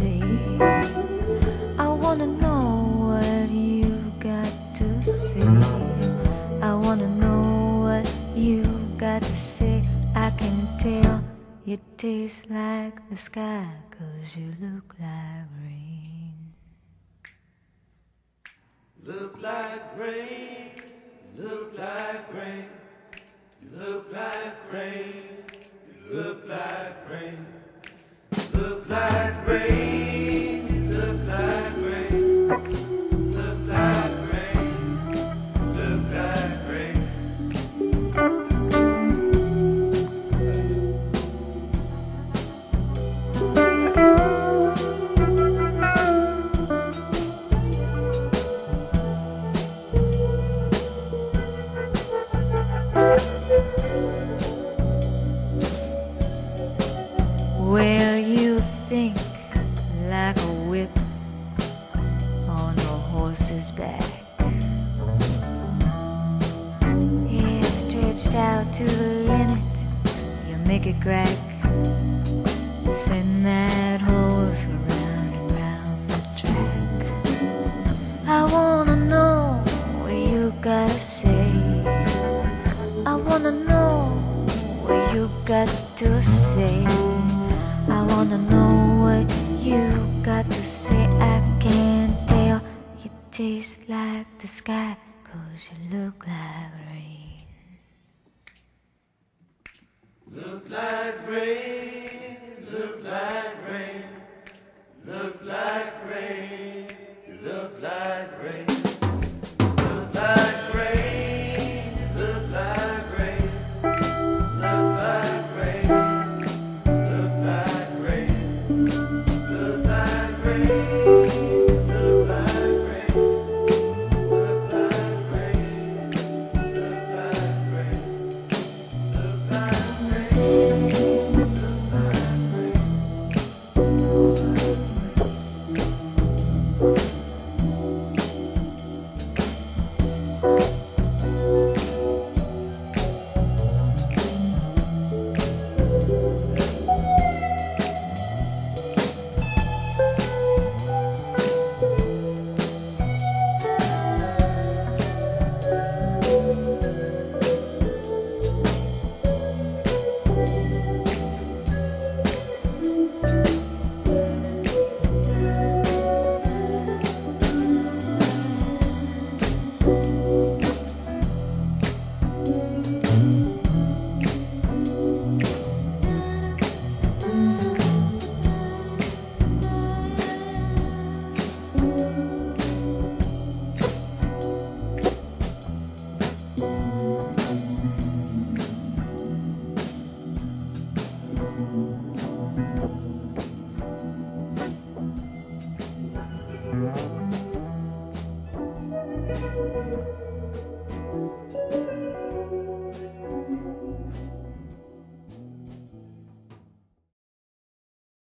say. I wanna know what you got to say. I wanna know what you got to say. I can tell you taste like the sky, 'cause you look like rain. Look like rain, look like rain, you look like rain, you look like rain, look like rain, look like rain, look like rain, look like rain. Well, you think like a whip on a horse's back. Yeah, stretched out to the limit, you make it crack. Send that horse around and round the track. I wanna know what you gotta say. I wanna know what you got to say. I wanna know what you got to say. I can tell you taste like the sky, 'cause you look like rain. Look like rain, look like rain.